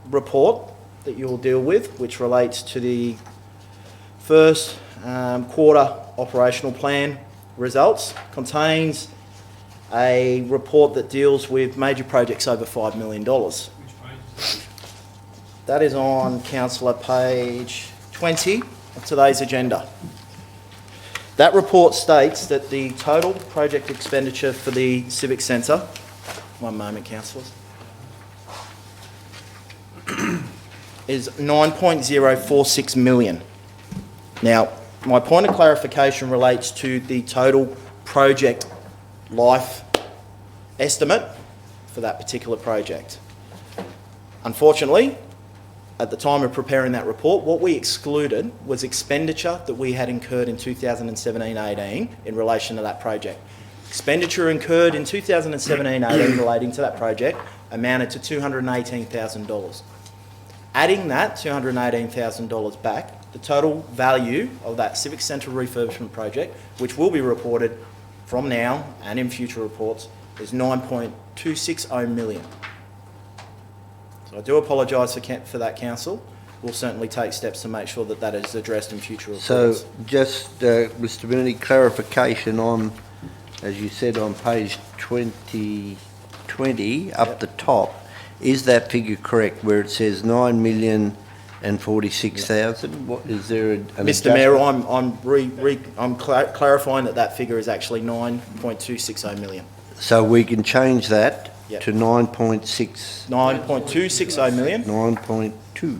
report that you'll deal with, which relates to the first quarter operational plan results, contains a report that deals with major projects over $5 million. Which page? That is on, Councillor, page 20 of today's agenda. That report states that the total project expenditure for the Civic Centre, one moment, councillors, is $9.046 million. Now, my point of clarification relates to the total project life estimate for that particular project. Unfortunately, at the time of preparing that report, what we excluded was expenditure that we had incurred in 2017-18 in relation to that project. Expenditure incurred in 2017-18 relating to that project amounted to $218,000. Adding that $218,000 back, the total value of that Civic Centre refurbishment project, which will be reported from now and in future reports, is $9.260 million. So I do apologise for that, Council. We'll certainly take steps to make sure that that is addressed in future reports. So just, Mr. Minnie, clarification on, as you said, on page 20 up the top, is that figure correct where it says 9,046,000? What is there? Mr. Mayor, I'm clarifying that figure is actually $9.260 million. So we can change that Yep. to 9.260 million. 9.2.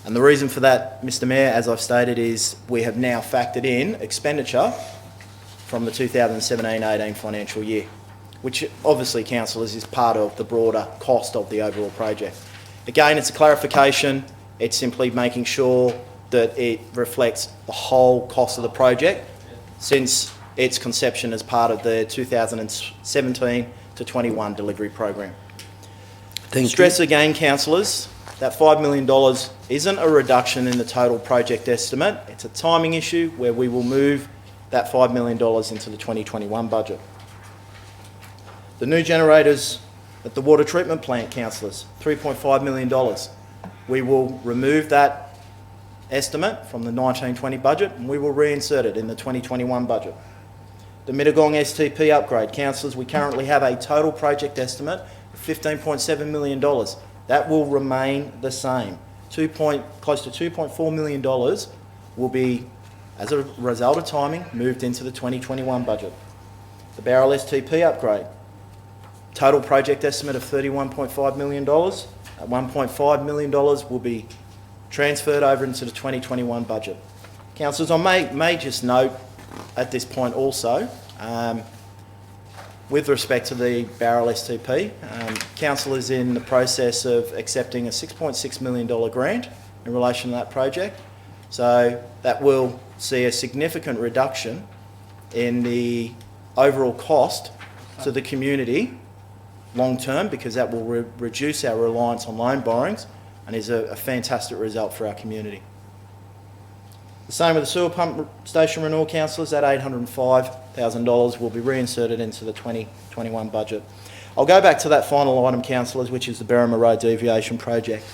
And the reason for that, Mr. Mayor, as I've stated, is we have now factored in expenditure from the 2017-18 financial year, which obviously, councillors, is part of the broader cost of the overall project. Again, it's a clarification. It's simply making sure that it reflects the whole cost of the project since its conception as part of the 2017 to 21 delivery program. Stress again, councillors, that $5 million isn't a reduction in the total project estimate. It's a timing issue where we will move that $5 million into the 2021 budget. The new generators at the water treatment plant, councillors, $3.5 million. We will remove that estimate from the 1920 budget and we will reinsert it in the 2021 budget. The Mittagong STP upgrade, councillors, we currently have a total project estimate of $15.7 million. That will remain the same. Close to $2.4 million will be, as a result of timing, moved into the 2021 budget. The Barrel STP upgrade, total project estimate of $31.5 million. At $1.5 million will be transferred over into the 2021 budget. Councillors, I may just note at this point also, with respect to the Barrel STP, Council is in the process of accepting a $6.6 million grant in relation to that project. So that will see a significant reduction in the overall cost to the community long term, because that will reduce our reliance on loan borrowings and is a fantastic result for our community. The same with the sewer pump station renewal, councillors. That $805,000 will be reinserted into the 2021 budget. I'll go back to that final item, councillors, which is the Berrima Road Deviation Project.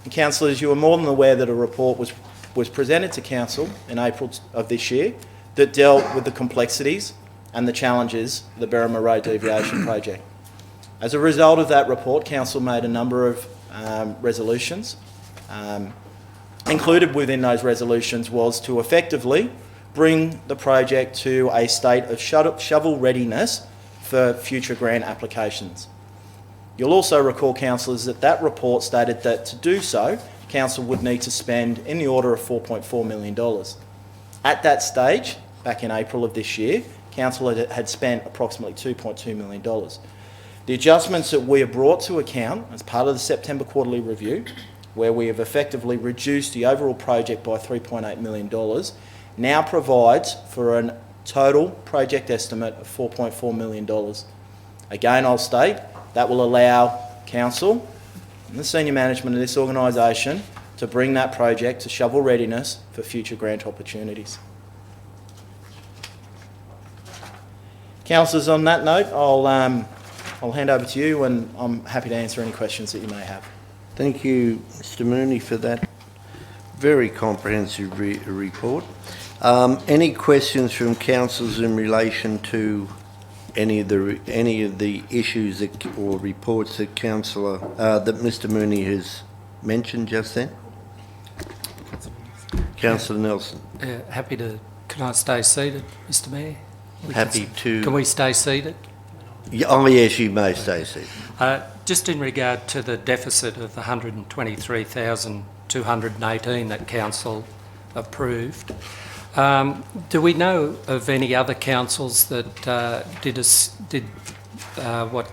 And councillors, you are more than aware that a report was presented to council in April of this year that dealt with the complexities and the challenges of the Berrima Road Deviation Project. As a result of that report, council made a number of resolutions. Included within those resolutions was to effectively bring the project to a state of shovel readiness for future grant applications. You'll also recall, councillors, that that report stated that to do so, council would need to spend in the order of $4.4 million. At that stage, back in April of this year, council had spent approximately $2.2 million. The adjustments that we have brought to account as part of the September quarterly review, where we have effectively reduced the overall project by $3.8 million, now provides for a total project estimate of $4.4 million. Again, I'll state that will allow council and the senior management of this organisation to bring that project to shovel readiness for future grant opportunities. Councillors, on that note, I'll hand over to you and I'm happy to answer any questions that you may have. Thank you, Mr Mooney, for that very comprehensive report. Any questions from councillors in relation to any of the issues or reports that that Mr Mooney has mentioned just then? Councillor Nelson. Happy to. Can I stay seated, Mr Mayor? Happy to. Can we stay seated? Yeah, oh yes, you may stay seated. Just in regard to the deficit of the 123,218 that council approved, do we know of any other councils that did what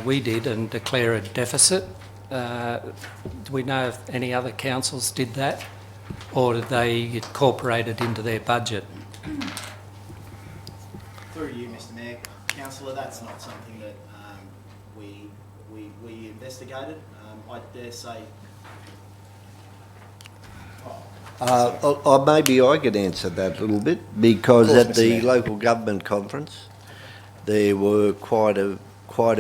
we did and declare a deficit? Do we know if any other councils did that, or did they incorporate it into their budget? Through you, Mr Mayor. Councillor, that's not something that we investigated. I dare say... Maybe I could answer that a little bit, because Of course, at Mr. the Mayor. local government conference, there were quite a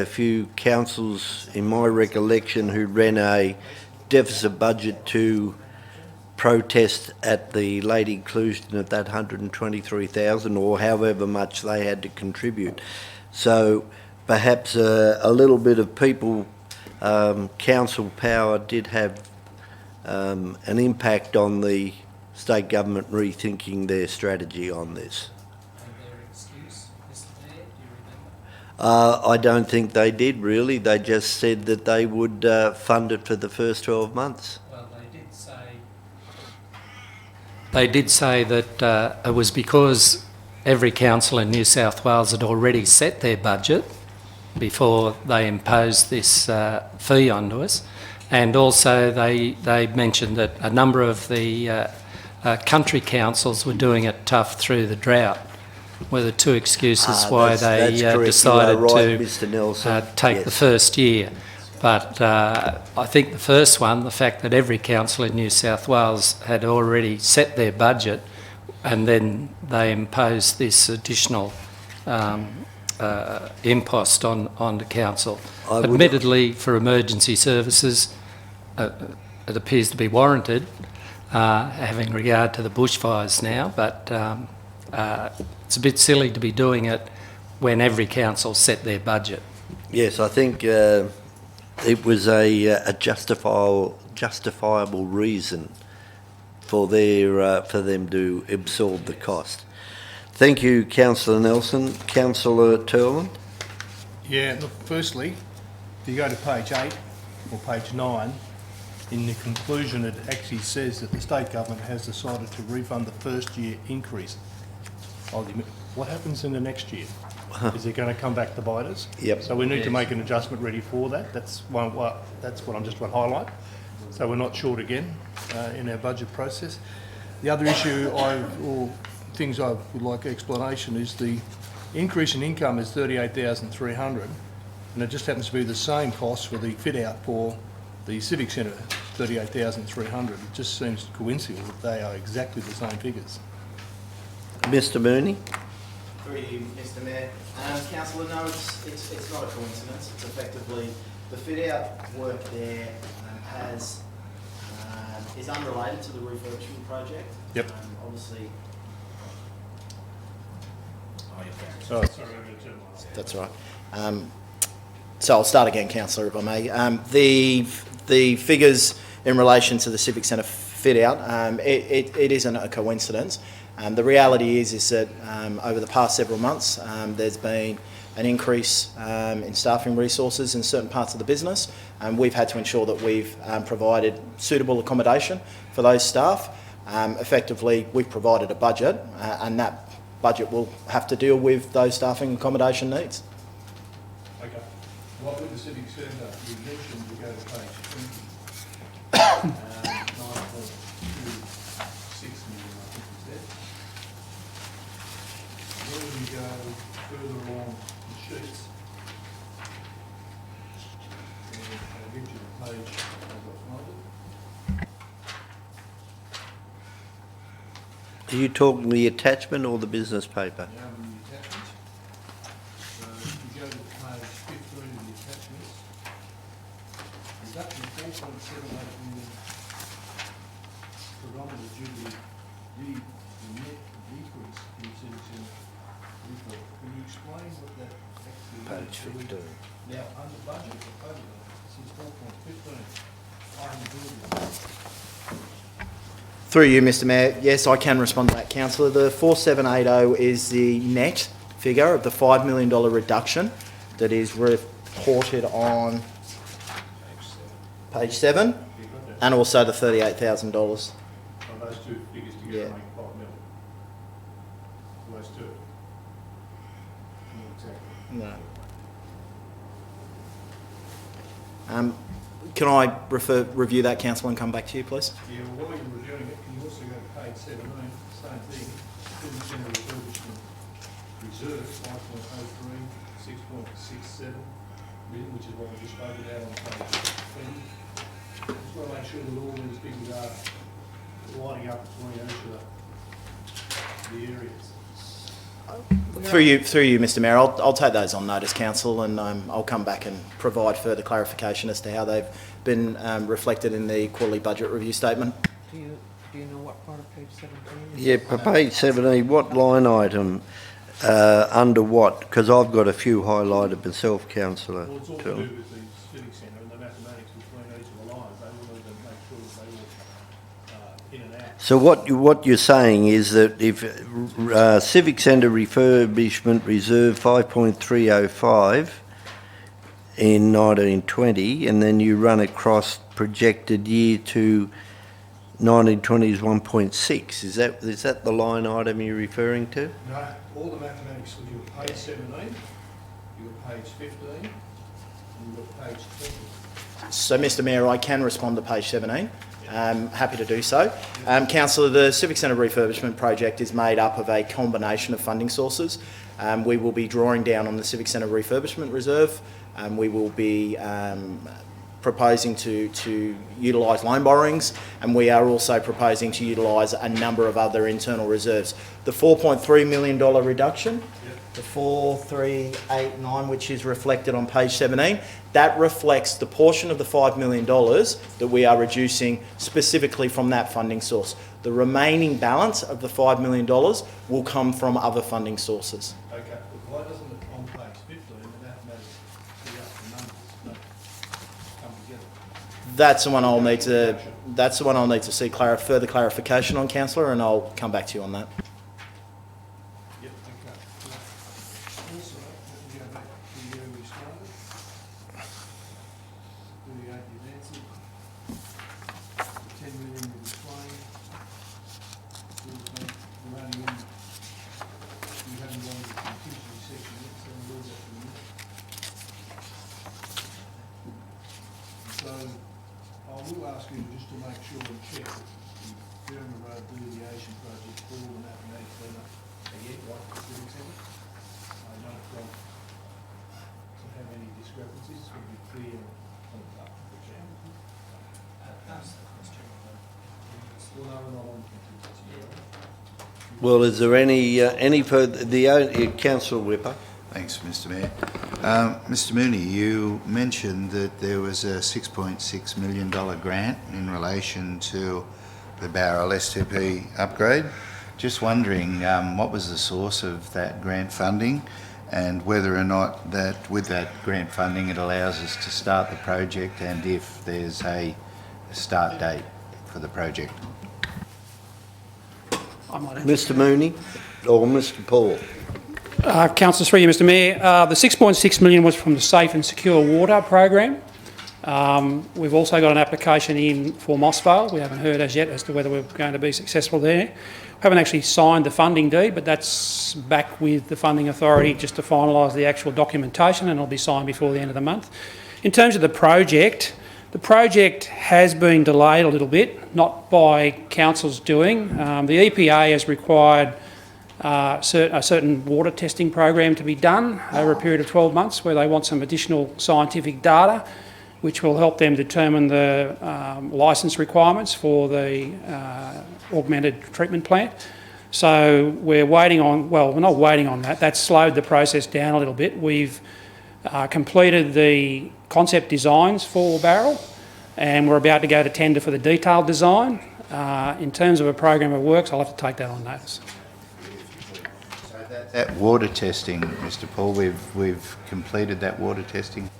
few councils, in my recollection, who ran a deficit budget to protest at the late inclusion of that 123,000, or however much they had to contribute. So perhaps a little bit of council power did have an impact on the state government rethinking their strategy on this. And their excuse, Mr Mayor, do you remember? I don't think they did really. They just said that they would fund it for the first 12 months. Well, they did say that it was because every council in New South Wales had already set their budget before they imposed this fee onto us, and also they mentioned that a number of the country councils were doing it tough through the drought. Were the two excuses why they that's correct. decided You are right, to Mr. Nelson. take the Yes. first year. But I think the first one, the fact that every council in New South Wales had already set their budget, and then they imposed this additional impost on the council. I would- Admittedly, for emergency services, it appears to be warranted, having regard to the bushfires now, but it's a bit silly to be doing it when every council set their budget. Yes, I think it was a justifiable reason for them to absorb the cost. Thank you, Councillor Nelson. Councillor Turlin. Yeah, look, firstly, if you go to page 8 or page 9, in the conclusion it actually says that the state government has decided to refund the first year increase. What happens in the next year? Is it going to come back to bite us? Yep. So we need to make an adjustment ready for that. That's what I'm just going to highlight. So we're not short again in our budget process. The other issue or things I would like explanation is the increase in income is 38,300, and it just happens to be the same cost for the fit out for the Civic Centre, 38,300. It just seems coincidental that they are exactly the same figures. Mr. Mooney. Through you, Mr Mayor. Councillor, no, it's not a coincidence. It's effectively the fit-out work there is unrelated to the refurbishment project. Yep. Obviously... Oh, sorry, That's all right. So I'll start again, Councillor, if I may. The figures in relation to the Civic Centre fit-out, it isn't a coincidence. The reality is that over the past several months, there's been an increase in staffing resources in certain parts of the business, and we've had to ensure that we've provided suitable accommodation for those staff. Effectively, we've provided a budget, and that budget will have to deal with those staffing accommodation needs. Okay. What with the Civic Centre, you mentioned you go to page 20, 9.26 million, I think you said. Where do we go further along the sheets? And I'll get you the page as I find it. Are you talking the attachment or the business paper? Now in the attachments. So if you go to page 15 of the attachments, reduction of 4.78 million predominantly due to the net decrease in civic centre refurb. Can you explain what that actually is? Page 15. Now, under budget, the total, this is 4.15. Item building. Through you, Mr Mayor, yes, I can respond to that, councillor. The 4780 is the net figure of the $5 million reduction that is reported on page 7, and also the $38,000. On those two figures together Yeah. make 5 million. Those two. Exactly. No. Can I review that, councillor, and come back to you, please? Yeah, well, while you're reviewing it, can you also go to page 17, same thing, civic centre refurbishment reserve, 5.03, 6.67 million, which is what we just spoke about on page 20. Just want to make sure that all these figures are lining up between each of the areas. Through you, Mr Mayor, I'll take those on notice, council, and I'll come back and provide further clarification as to how they've been reflected in the quarterly budget review statement. Do you know what part of page 17? Yeah, for page 17, what line item, under what? Because I've got a few highlighted myself, councillor. Well, it's all to do with the civic centre and the mathematics between each of the lines. They will need to make sure that they all in and out. So what you're saying is that if Civic Centre refurbishment reserve 5.305 in 1920, and then you run across projected year to 1920 is 1.6. Is that the line item you're referring to? No, all the mathematics, so you've got page 17, you've got page 15, and you've got page 20. So, Mr Mayor, I can respond to page 17. Happy to do so. Councillor, the Civic Centre refurbishment project is made up of a combination of funding sources. We will be drawing down on the Civic Centre refurbishment reserve. We will be proposing to utilise loan borrowings, and we are also proposing to utilise a number of other internal reserves. The $4.3 million reduction, the 4389, which is reflected on page 17, that reflects the portion of the $5 million that we are reducing specifically from that funding source. The remaining balance of the $5 million will come from other funding sources. Okay, but why doesn't it on page 15, the mathematics see up the numbers come together? That's the one I'll need to see further clarification on, councillor, and I'll come back to you on that. Yep, okay. Also, let me go back to where we started. 38 you've answered. The 10 million you've explained. We're only in, we haven't gone to the contingency section yet, so we'll leave that for a minute. So, I will ask you just to make sure and check that the Birmingham Road delineation project, all the mathematics are not again, like the civic centre. I don't want to have any discrepancies, it's going to be clear on the top of the channel. Well, no, we're not on contingency. Well, is there any further? Councillor Whipper. Thanks, Mr Mayor. Mr Mooney, you mentioned that there was a $6.6 million grant in relation to the Bowral STP upgrade. Just wondering what was the source of that grant funding, and whether or not that with that grant funding it allows us to start the project, and if there's a start date for the project. Mr Mooney or Mr Paul? Councillor through you, Mr Mayor. The $6.6 million was from the Safe and Secure Water program. We've also got an application in for Mossvale. We haven't heard as yet as to whether we're going to be successful there. We haven't actually signed the funding deed, but that's back with the funding authority just to finalise the actual documentation, and it'll be signed before the end of the month. In terms of the project has been delayed a little bit, not by council's doing. The EPA has required a certain water testing program to be done over a period of 12 months, where they want some additional scientific data which will help them determine the licence requirements for the augmented treatment plant. So we're waiting on, well, we're not waiting on that. That's slowed the process down a little bit. We've completed the concept designs for Barrel. and we're about to go to tender for the detailed design. In terms of a program of works, I'll have to take that on notice. That water testing, Mr Paul, we've completed that water testing.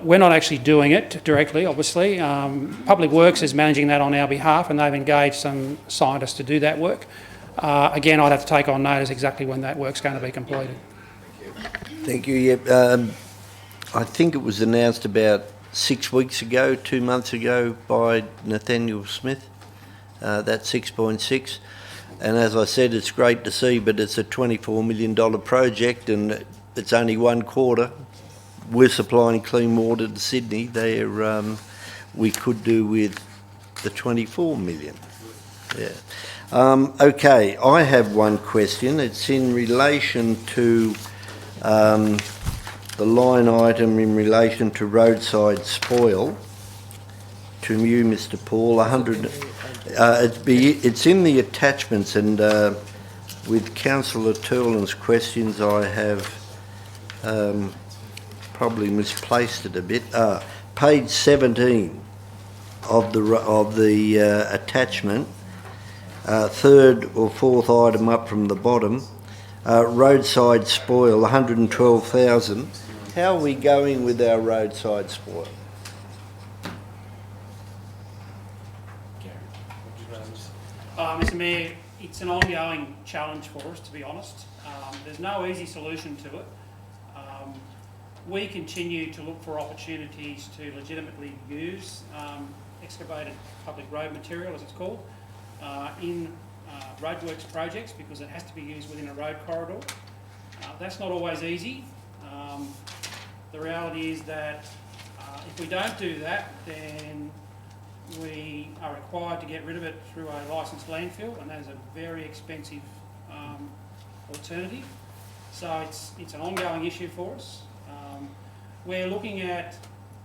We're not actually doing it directly, obviously. Public Works is managing that on our behalf, and they've engaged some scientists to do that work. Again, I'd have to take on notice exactly when that work's going to be completed. Thank you. Yep. I think it was announced about 6 weeks ago, 2 months ago, by Nathaniel Smith, that 6.6. And as I said, it's great to see, but it's a $24 million project and it's only one quarter. We're supplying clean water to Sydney. We could do with the 24 million. Yeah. Okay, I have one question. It's in relation to the line item in relation to roadside spoil. To you, Mr Paul, 100... it's in the attachments, and with Councillor Turlin's questions I have probably misplaced it a bit. Page 17 of the attachment, third or fourth item up from the bottom, roadside spoil, 112,000. How are we going with our roadside spoil? Mr Mayor, it's an ongoing challenge for us, to be honest. There's no easy solution to it. We continue to look for opportunities to legitimately use excavated public road material, as it's called, in roadworks projects, because it has to be used within a road corridor. That's not always easy. The reality is that if we don't do that, then we are required to get rid of it through a licensed landfill, and that is a very expensive alternative. So it's an ongoing issue for us. We're looking at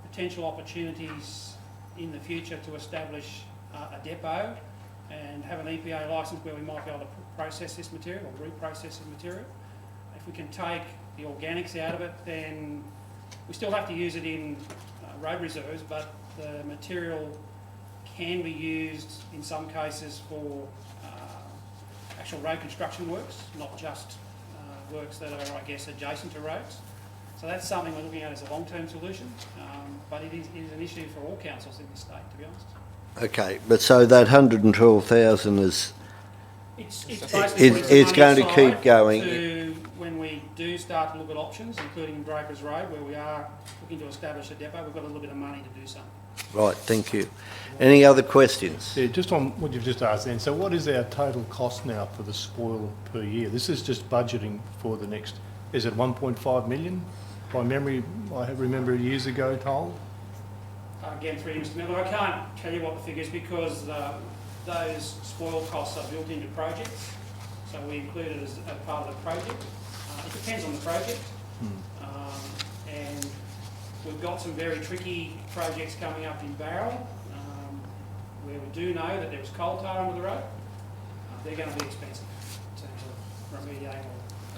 potential opportunities in the future to establish a depot and have an EPA licence where we might be able to process this material or reprocess this material. If we can take the organics out of it, then we still have to use it in road reserves, but the material can be used in some cases for actual road construction works, not just works that are, I guess, adjacent to roads. So that's something we're looking at as a long-term solution, but it is an issue for all councils in the state, to be honest. Okay, but so that 112,000 is... It's It's going to keep going. To when we do start to look at options, including Brokers Road, where we are looking to establish a depot, we've got a little bit of money to do something. Right, thank you. Any other questions? Yeah, just on what you've just asked then, so what is our total cost now for the spoil per year? This is just budgeting for the next, is it 1.5 million? By memory, I remember years ago told. Again, through you, Mr Miller, I can't tell you what the figure is because those spoil costs are built into projects, so we include it as a part of the project. It depends on the project, and we've got some very tricky projects coming up in Barrel, where we do know that there's coal tar under the road. They're going to be expensive in terms of remediating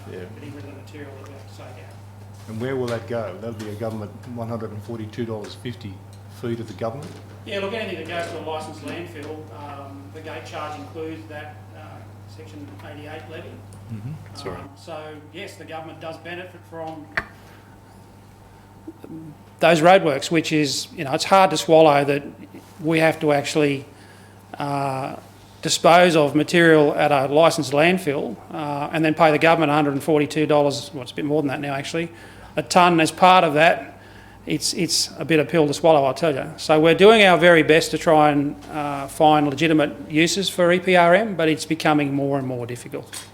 or getting rid of the material that we have to take out. And where will that go? That'll be a government $142.50 fee to the government? Yeah, look, anything that goes to a licensed landfill, the gate charge includes that Section 88 levy. Sorry. So, yes, the government does benefit from those roadworks, which is, it's hard to swallow that we have to actually dispose of material at a licensed landfill and then pay the government $142, well, it's a bit more than that now actually, a tonne as part of that. It's a bit of a pill to swallow, I'll tell you. So we're doing our very best to try and find legitimate uses for EPRM, but it's becoming more and more difficult.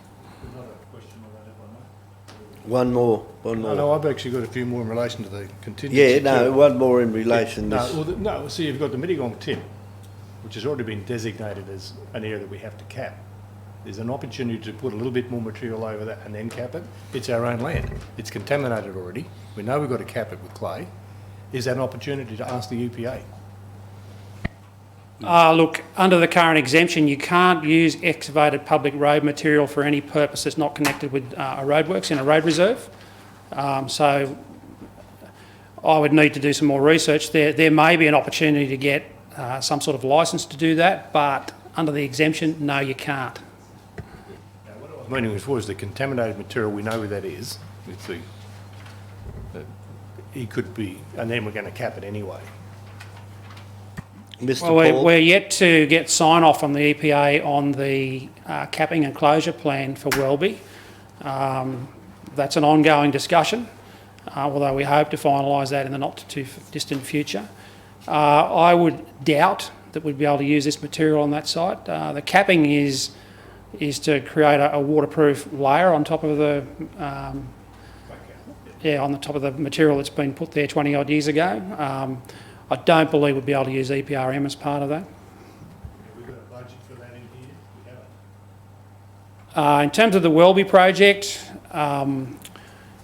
One more. No, I've actually got a few more in relation to the contingency. Yeah, no, one more in relation to this. No, see, you've got the Mittagong tip, which has already been designated as an area that we have to cap. There's an opportunity to put a little bit more material over that and then cap it. It's our own land. It's contaminated already. We know we've got to cap it with clay. Is that an opportunity to ask the EPA? Look, under the current exemption, you can't use excavated public road material for any purpose that's not connected with a roadworks in a road reserve. So I would need to do some more research. There may be an opportunity to get some sort of licence to do that, but under the exemption, no, you can't. Meaning before is the contaminated material, we know where that is, with the, he could be, and then we're going to cap it anyway. Mr. Well, Paul? we're yet to get sign-off from the EPA on the capping and closure plan for Welby. That's an ongoing discussion, although we hope to finalise that in the not-too-distant future. I would doubt that we'd be able to use this material on that site. The capping is to create a waterproof layer on top of the on the top of the material that's been put there 20 odd years ago. I don't believe we'd be able to use EPRM as part of that. Have we got a budget for that in here? We haven't. In terms of the Welby project,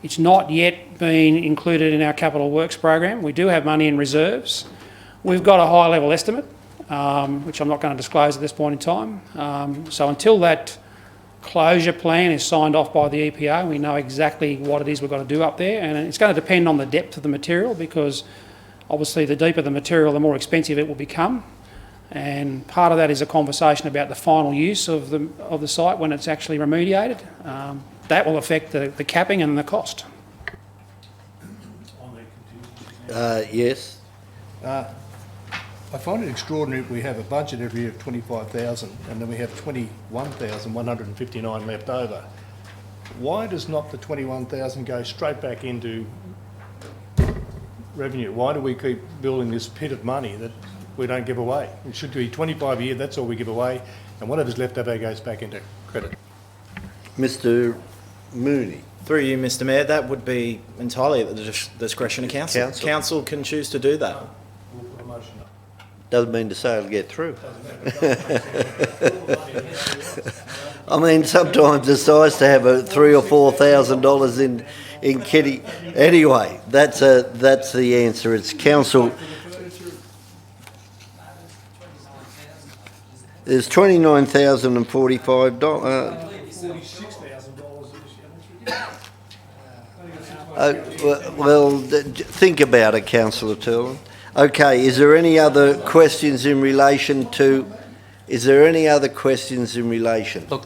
it's not yet been included in our capital works program. We do have money in reserves. We've got a high level estimate, which I'm not going to disclose at this point in time. So until that closure plan is signed off by the EPA, we know exactly what it is we've got to do up there, and it's going to depend on the depth of the material, because obviously the deeper the material, the more expensive it will become. And part of that is a conversation about the final use of the site when it's actually remediated. That will affect the capping and the cost. Yes. I find it extraordinary we have a budget every year of 25,000 and then we have 21,159 left over. Why does not the 21,000 go straight back into revenue? Why do we keep building this pit of money that we don't give away? It should be 25 a year, that's all we give away, and whatever's left over goes back into credit. Mr. Mooney. Through you, Mr Mayor, that would be entirely at the discretion of council. Council. Council can choose to do that. We'll put a motion up. Doesn't mean to say it'll get through. I mean, sometimes it's nice to have a $3,000 or $4,000 in kitty. Anyway, that's the answer. It's council. There's $29,045. Think about it, Councillor Turlin. Okay, is there any other questions in relation to... Look,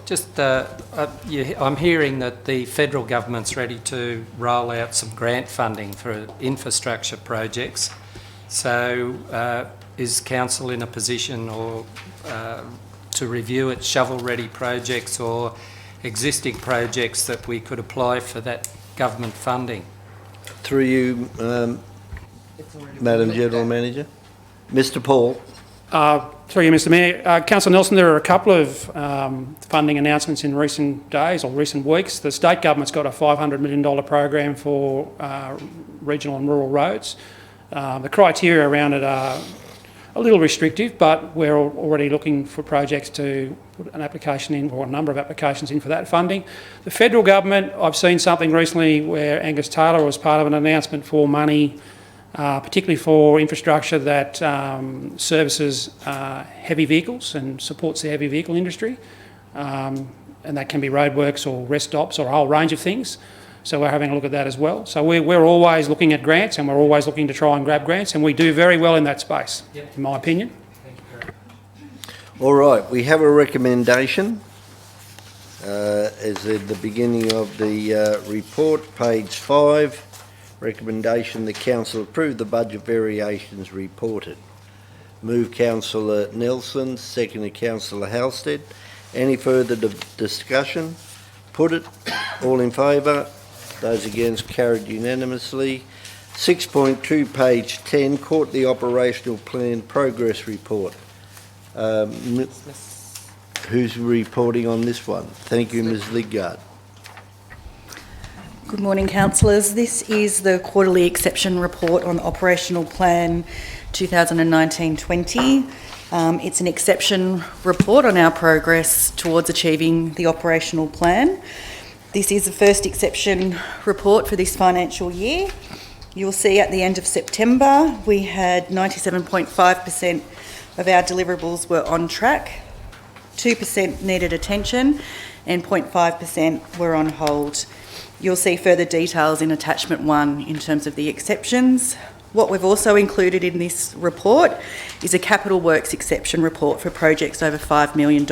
just I'm hearing that the federal government's ready to roll out some grant funding for infrastructure projects. So is council in a position or to review its shovel-ready projects or existing projects that we could apply for that government funding? Through you, Madam General Manager. Mr. Paul. Through you, Mr Mayor. Councillor Nelson, there are a couple of funding announcements in recent days or recent weeks. The state government's got a $500 million program for regional and rural roads. The criteria around it are a little restrictive, but we're already looking for projects to put an application in, or a number of applications in for that funding. The federal government, I've seen something recently where Angus Taylor was part of an announcement for money, particularly for infrastructure that services heavy vehicles and supports the heavy vehicle industry. And that can be roadworks or rest stops or a whole range of things. So we're having a look at that as well. So we're always looking at grants, and we're always looking to try and grab grants, and we do very well in that space, in my opinion. All right, we have a recommendation. As at the beginning of the report, page 5, recommendation the council approve the budget variations reported. Move Councillor Nelson, seconded Councillor Halstead. Any further discussion? Put it. All in favour? Those against, carried unanimously. 6.2, page 10, Quarterly Operational Plan Progress Report. Who's reporting on this one? Thank you, Ms Lidgard. Good morning, councillors. This is the quarterly exception report on the Operational Plan 2019-20. It's an exception report on our progress towards achieving the operational plan. This is the first exception report for this financial year. You'll see at the end of September we had 97.5% of our deliverables were on track, 2% needed attention and 0.5% were on hold. You'll see further details in attachment 1 in terms of the exceptions. What we've also included in this report is a capital works exception report for projects over $5 million,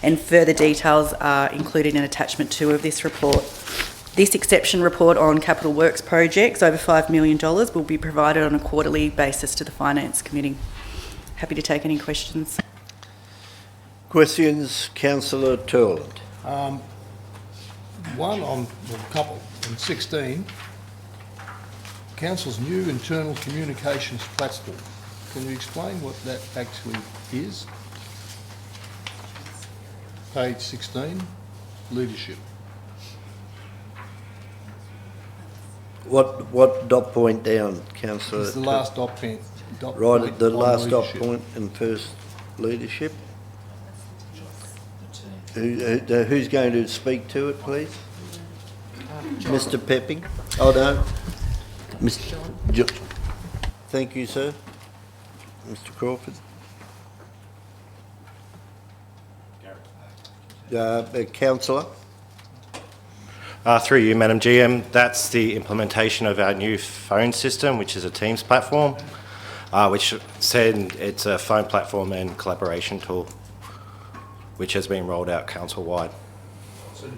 and further details are included in attachment 2 of this report. This exception report on capital works projects over $5 million will be provided on a quarterly basis to the Finance Committee. Happy to take any questions. Questions, councillor Turland? One on, well, a couple, on 16, Council's new internal communications platform. Can you explain what that actually is? Page 16, leadership. What dot point down, councillor? It's the last dot point. Right at the on last dot leadership. point in first leadership. Who's going to speak to it, please? Mr. Pepping? Oh, no. Mr. Thank you, sir. Mr. Crawford? Councillor? Through you, Madam GM, that's the implementation of our new phone system, which is a Teams platform, which said it's a phone platform and collaboration tool, which has been rolled out council-wide. Can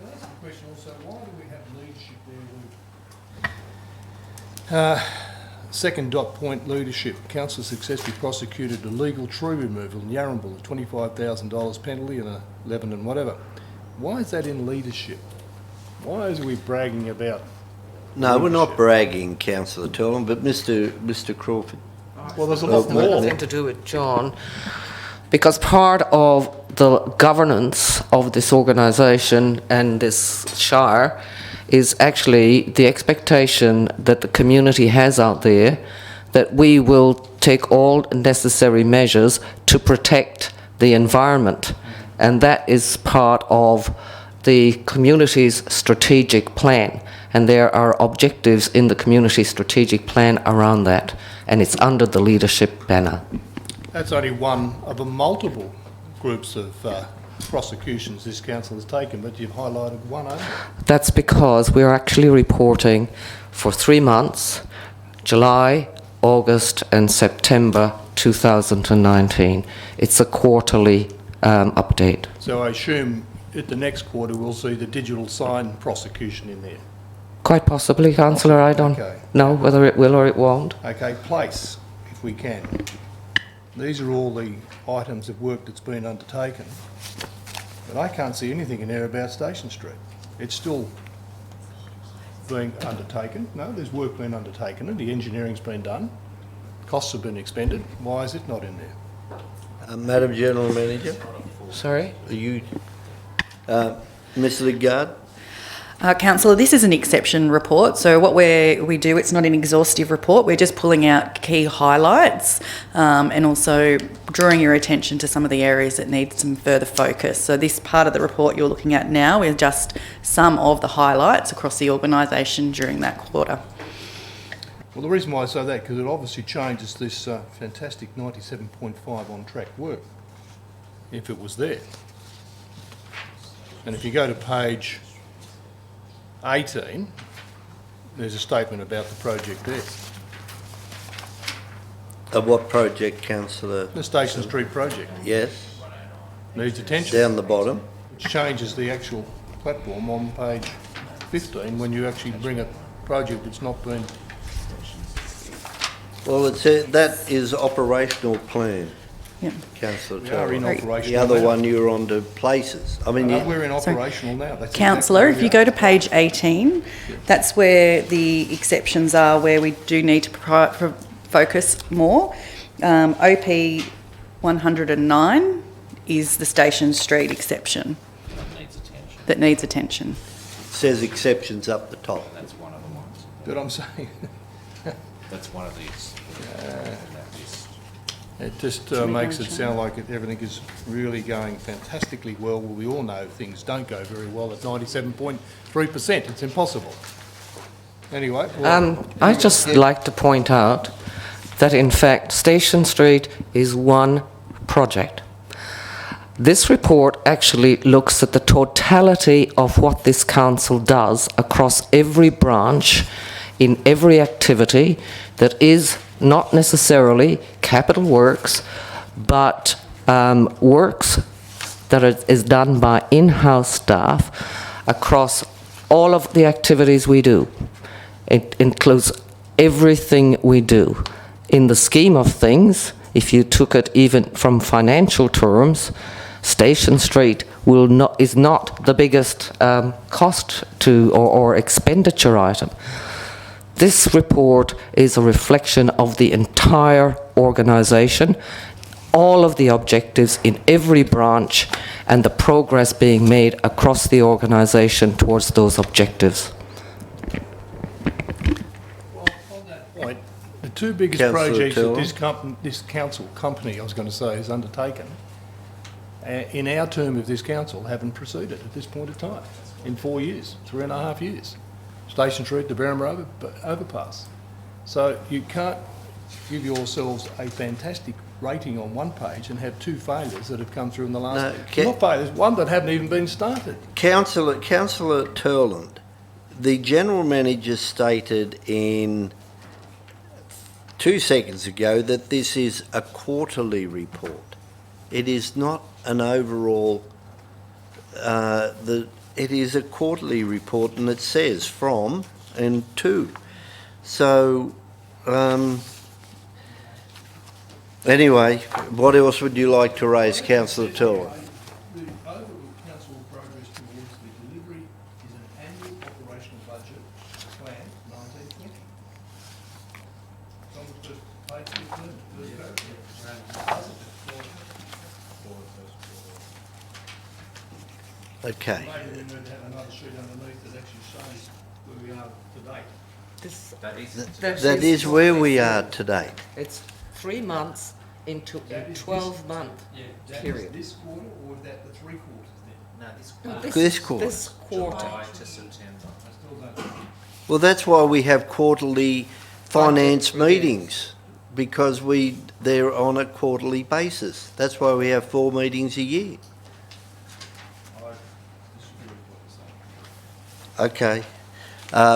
I ask a question also? Why do we have leadership there? Second dot point, leadership. Council successfully prosecuted illegal tree removal in Yarramble, a $25,000 penalty and a 11 and whatever. Why is that in leadership? Why is we bragging about? No, we're not leadership? bragging, councillor Turland, but Mr. Crawford. Well, there's a lot more. Nothing to do with John, because part of the governance of this organisation and this shire is actually the expectation that the community has out there that we will take all necessary measures to protect the environment. And that is part of the community's strategic plan. And there are objectives in the community strategic plan around that. And it's under the leadership banner. That's only one of a multiple groups of prosecutions this council has taken, but you've highlighted one only. That's because we're actually reporting for 3 months, July, August and September 2019. It's a quarterly update. So I assume at the next quarter we'll see the digital sign prosecution in there. Quite possibly, Councillor. I don't Okay. know whether it will or it won't. Okay, place, if we can. These are all the items of work that's been undertaken, but I can't see anything in there about Station Street. It's still being undertaken. No, there's work being undertaken and the engineering's been done. Costs have been expended. Why is it not in there? Madam General Manager, Sorry? are you, Ms. Lidgard? Councillor, this is an exception report, so what we do, it's not an exhaustive report, we're just pulling out key highlights and also drawing your attention to some of the areas that need some further focus. So this part of the report you're looking at now is just some of the highlights across the organisation during that quarter. Well, the reason why I say that, because it obviously changes this fantastic 97.5 on track work, if it was there. And if you go to page 18, there's a statement about the project there. Of what project, councillor? The Station Street project Yes, needs attention, down the bottom. which changes the actual platform on page 15 when you actually bring a project that's not been... Well, that is operational plan, Yep. councillor We are in Turland. operational The other now. one, you're on to places. I mean, We're in operational now. That's Councillor, exactly if you go to page 18, that's where the exceptions are, where we do need to focus more. OP 109 is the Station Street exception. That needs attention. it says exceptions up the top. But I'm saying, That's one of these. it just makes it sound like everything is really going fantastically well. Well, we all know things don't go very well at 97.3%. It's impossible. Anyway, well, I'd just like to point out that in fact Station Street is one project. This report actually looks at the totality of what this council does across every branch, in every activity that is not necessarily capital works, but works that is done by in-house staff across all of the activities we do. It includes everything we do. In the scheme of things, if you took it even from financial terms, Station Street is not the biggest cost to or expenditure item. This report is a reflection of the entire organisation, all of the objectives in every branch, and the progress being made across the organisation towards those objectives. Point, the two biggest Councillor projects that Turley. this company, I was going to say, has undertaken, in our term of this council, haven't proceeded at this point of time, in 4 years, 3.5 years. Station Street, the Berrimah overpass. So you can't give yourselves a fantastic rating on one page and have two failures that have come through in the last... Not failures, one that haven't even been started. Councillor Turland, the General Manager stated in 2 seconds ago that this is a quarterly report. It is not an overall... it is a quarterly report, and it says from and to. So, anyway, what else would you like to raise, Councillor Turland? The overall council progress towards the delivery is an annual operational budget plan 1920. It's on the first page, first paragraph. Okay. Maybe we need to have another sheet underneath that actually shows where we are to date. That is where we are today. It's 3 months into a 12-month period. This quarter, or is that the 3 quarters then? No, this No, This quarter. This quarter. July to September. I still don't... Well, that's why we have quarterly finance meetings, because they're on a quarterly basis. That's why we have 4 meetings a year. Okay.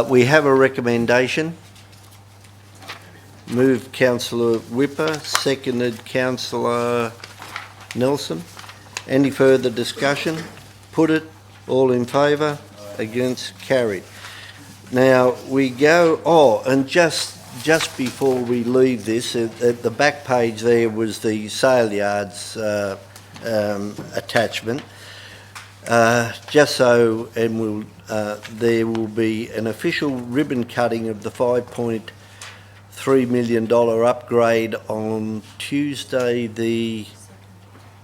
We have a recommendation. Moved Councillor Whipper, seconded Councillor Nelson. Any further discussion? Put it. All in favour? Against? Carried. Now we go, and just before we leave this, at the back page there was the sale yards attachment. Just so, and there will be an official ribbon cutting of the $5.3 million upgrade on Tuesday the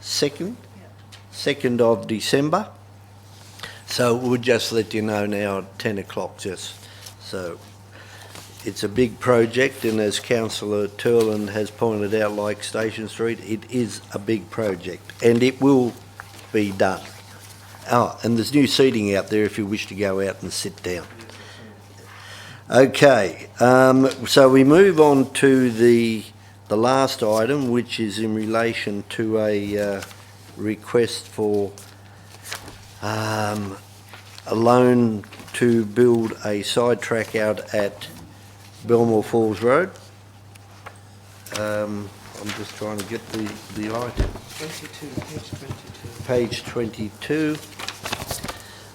2nd of December. So we'll just let you know now at 10 o'clock just. So it's a big project, and as Councillor Turland has pointed out, like Station Street, it is a big project and it will be done. Oh, and there's new seating out there if you wish to go out and sit down. Okay, so we move on to the last item, which is in relation to a request for a loan to build a sidetrack out at Belmore Falls Road. I'm just trying to get the item. 22, page 22. Page 22.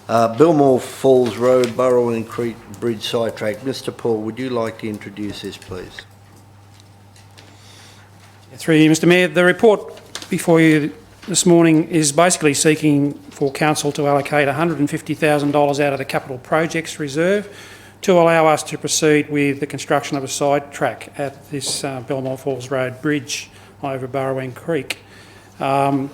Belmore Falls Road, Burrowing Creek Bridge sidetrack. Mr. Paul, would you like to introduce this, please? Through you, Mr Mayor, the report before you this morning is basically seeking for council to allocate $150,000 out of the capital projects reserve to allow us to proceed with the construction of a sidetrack at this Belmore Falls Road bridge over Burrowing Creek. The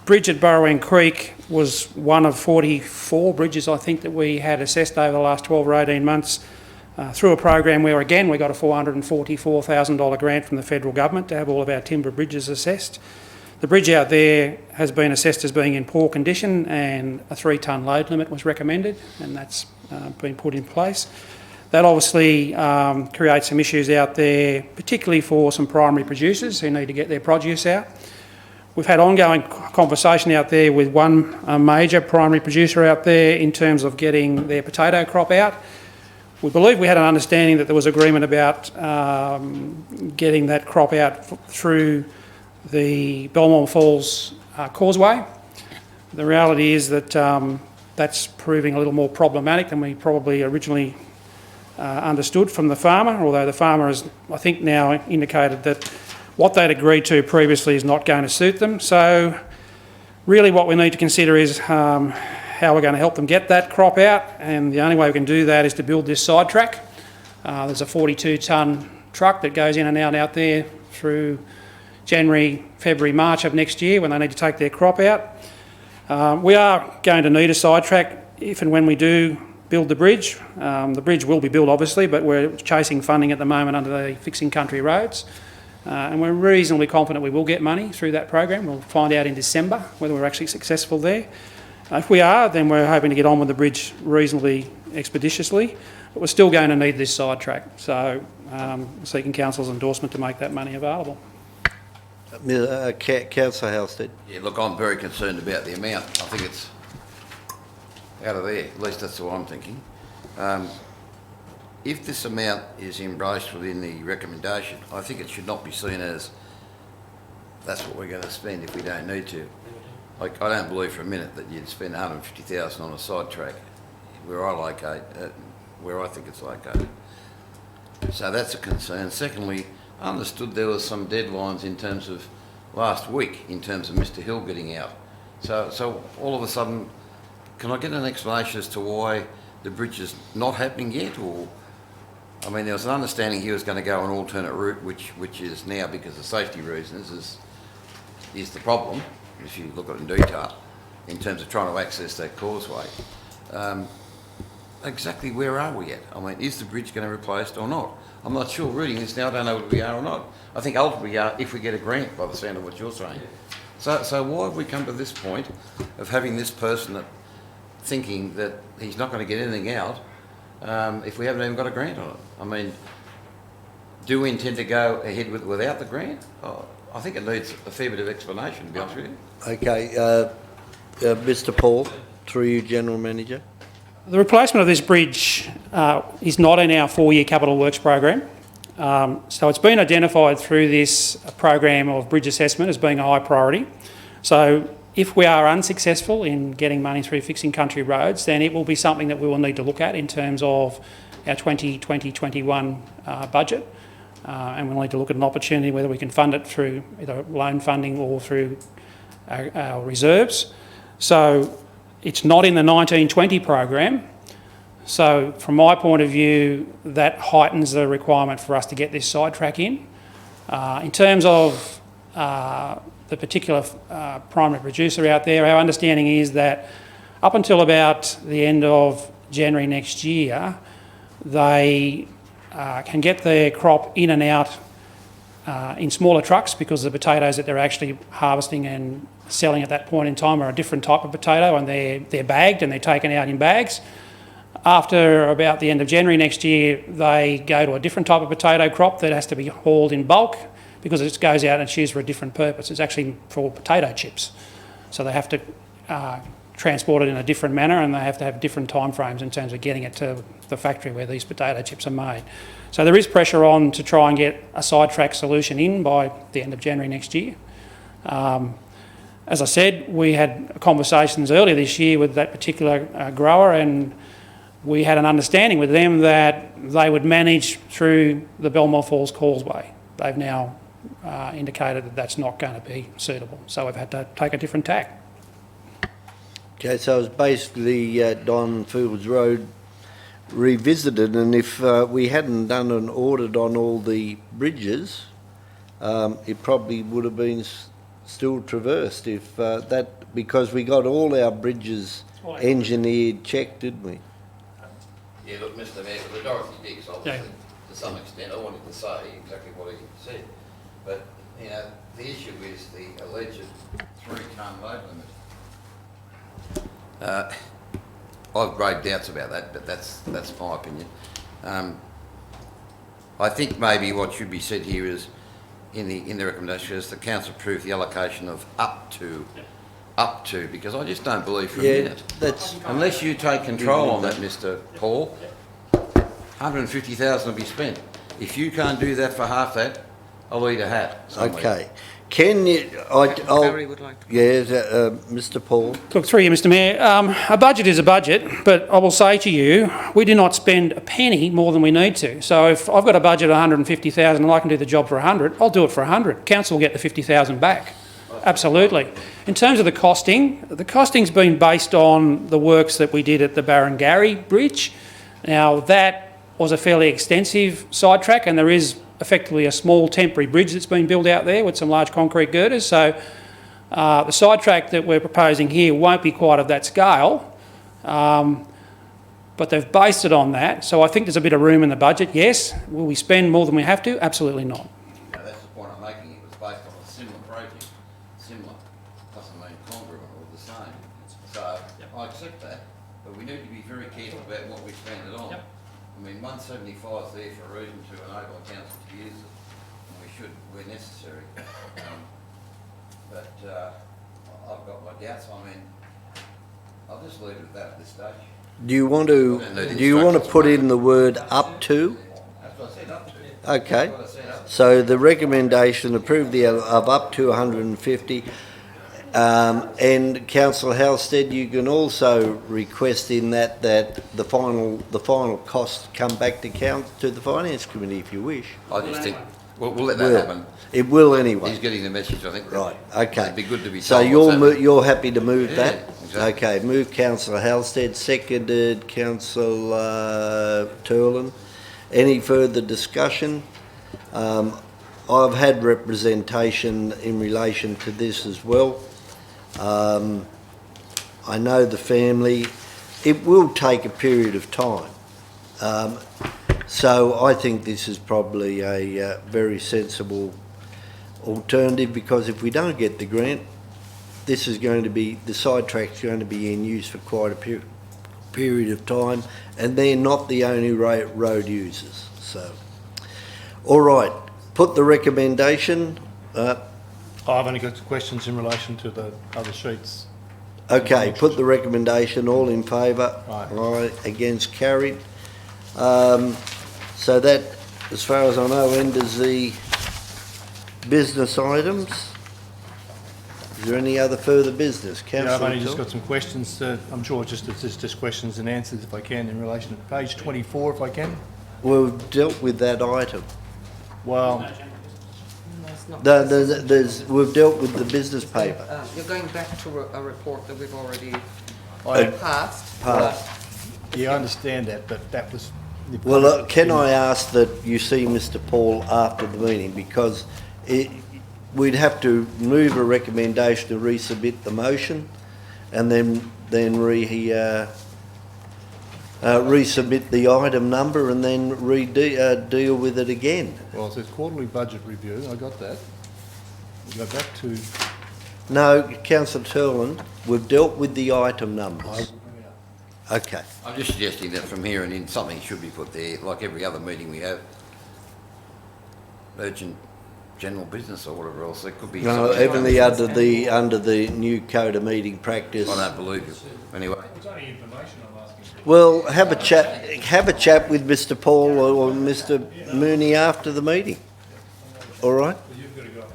bridge at Burrowing Creek was one of 44 bridges, I think, that we had assessed over the last 12 or 18 months through a program where, again, we got a $444,000 grant from the federal government to have all of our timber bridges assessed. The bridge out there has been assessed as being in poor condition, and a 3-tonne load limit was recommended, and that's been put in place. That obviously creates some issues out there, particularly for some primary producers who need to get their produce out. We've had ongoing conversation out there with one major primary producer out there in terms of getting their potato crop out. We believe we had an understanding that there was agreement about getting that crop out through the Belmont Falls causeway. The reality is that that's proving a little more problematic than we probably originally understood from the farmer, although the farmer has, I think, now indicated that what they'd agreed to previously is not going to suit them. So really what we need to consider is how we're going to help them get that crop out, and the only way we can do that is to build this sidetrack. There's a 42-tonne truck that goes in and out there through January, February, March of next year when they need to take their crop out. We are going to need a sidetrack if and when we do build the bridge. The bridge will be built obviously, but we're chasing funding at the moment under the Fixing Country Roads. And we're reasonably confident we will get money through that program. We'll find out in December whether we're actually successful there. If we are, then we're hoping to get on with the bridge reasonably expeditiously, but we're still going to need this sidetrack. So seeking Council's endorsement to make that money available. Councillor Halstead. Yeah, look, I'm very concerned about the amount. I think it's out of there, at least that's what I'm thinking. If this amount is embraced within the recommendation, I think it should not be seen as that's what we're going to spend if we don't need to. Like, I don't believe for a minute that you'd spend 150,000 on a sidetrack where I locate, where I think it's located. So that's a concern. Secondly, I understood there was some deadlines in terms of last week, in terms of Mr Hill getting out. So all of a sudden, can I get an explanation as to why the bridge is not happening yet? Or, I mean, there was an understanding he was going to go an alternate route, which is now, because of safety reasons, is the problem, if you look at it in detail, in terms of trying to access that causeway. Exactly where are we at? I mean, is the bridge going to be replaced or not? I'm not sure. Reading this now, I don't know whether we are or not. I think ultimately we are if we get a grant, by the sound of what you're saying. So why have we come to this point of having this person that thinking that he's not going to get anything out if we haven't even got a grant on it? I mean, do we intend to go ahead without the grant? I think it needs a fair bit of explanation, to be honest with you. Okay, Mr Paul, through you, General Manager. The replacement of this bridge is not in our 4-year capital works program. So it's been identified through this program of bridge assessment as being a high priority. So if we are unsuccessful in getting money through Fixing Country Roads, then it will be something that we will need to look at in terms of our 2020-21 budget. And we'll need to look at an opportunity whether we can fund it through either loan funding or through our reserves. So it's not in the 1920 program. So from my point of view, that heightens the requirement for us to get this sidetrack in. In terms of the particular primary producer out there, our understanding is that up until about the end of January next year, they can get their crop in and out in smaller trucks, because the potatoes that they're actually harvesting and selling at that point in time are a different type of potato, and they're bagged and they're taken out in bags. After about the end of January next year, they go to a different type of potato crop that has to be hauled in bulk, because it goes out and it's used for a different purpose. It's actually for potato chips. So they have to transport it in a different manner, and they have to have different timeframes in terms of getting it to the factory where these potato chips are made. So there is pressure on to try and get a sidetrack solution in by the end of January next year. As I said, we had conversations earlier this year with that particular grower, and we had an understanding with them that they would manage through the Belmont Falls causeway. They've now indicated that that's not going to be suitable, so we've had to take a different tack. Okay, so it's basically Don Fields Road revisited, and if we hadn't done an audit on all the bridges, it probably would have been still traversed if that, because we got all our bridges engineered, checked, didn't we? Yeah, look, Mr Mayor, the Dorothy Dix, obviously, to some extent, I wanted to say exactly what he said. But, you know, the issue is the alleged 3-tonne load limit. I've grave doubts about that, but that's my opinion. I think maybe what should be said here is in the recommendation is the council approve the allocation of up to, because I just don't believe for a Yeah, minute. that's, Unless you take control on that, Mr Paul, 150,000 will be spent. If you can't do that for half that, I'll eat a hat somewhere. okay. Can you, Barry would like to. yes, Mr Paul? Look, through you, Mr Mayor, a budget is a budget, but I will say to you, we do not spend a penny more than we need to. So if I've got a budget of 150,000 and I can do the job for 100, I'll do it for 100. Council will get the 50,000 back. Absolutely. In terms of the costing's been based on the works that we did at the Barrengarry Bridge. Now, that was a fairly extensive sidetrack, and there is effectively a small temporary bridge that's been built out there with some large concrete girders. So the sidetrack that we're proposing here won't be quite of that scale, but they've based it on that. So I think there's a bit of room in the budget, yes. Will we spend more than we have to? Absolutely not. Now, that's the point I'm making. It was based on a similar project. Similar doesn't mean congruent or the same. So I accept that, but we need to be very careful about what we spend it on. I mean, 175 is there for a reason to enable council to use it, and we should where necessary. But I've got my doubts. I mean, I'll just leave it at that at this stage. Do you want to put in the word up to? That's what I said, up to. Okay. That's what I said, up to. So the recommendation approve of up to 150. And Councillor Halstead, you can also request in that the final costs come back to the Finance Committee if you wish. I just think we'll let that happen. It will anyway. He's getting the message, I think. Right, okay. It'd be good to be So told what's happening. you're happy to move that? exactly. Okay, move Councillor Halstead, seconded Councillor Turlin. Any further discussion? I've had representation in relation to this as well. I know the family. It will take a period of time. So I think this is probably a very sensible alternative, because if we don't get the grant, this is going to be, the sidetrack's going to be in use for quite a period of time, and they're not the only road users. So, all right, put the recommendation. I've only got questions in relation to the other sheets. Okay, put the recommendation, all in favour. Aye. Aye, against, carried. So that, as far as I know, ends the business items. Is there any other further business? Yeah, I've Councillor only just Hill? got some questions. I'm sure it's just questions and answers if I can in relation to page 24 if I can. We've dealt with that item. Well, No, it's not. We've dealt with the business paper. You're going back to a report that we've already I, passed. yeah, I understand that, but that was... Well, can I ask that you see Mr Paul after the meeting, because we'd have to move a recommendation to resubmit the motion, and then resubmit the item number, and then deal with it again. Well, it says quarterly budget review. I got that. We'll go back to... No, Councillor Turlin, we've dealt with the item numbers. Okay. I'm just suggesting that from here and in, something should be put there, like every other meeting we have. Urgent general business or whatever else, there could be... No, something- evidently under the new code of meeting practice. I don't believe you. Anyway, It's only information I'm asking for. Well, have a chat with Mr Paul or Mr Mooney after the meeting. All right? You've got to go up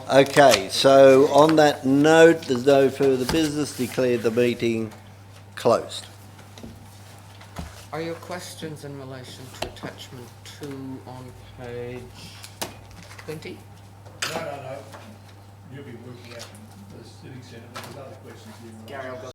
there. Okay, so on that note, there's no further business. Declare the meeting closed. Are your questions in relation to attachment 2 on page 20? No. You'll be working out in the civic centre, but there's other questions here. Gary, I'll go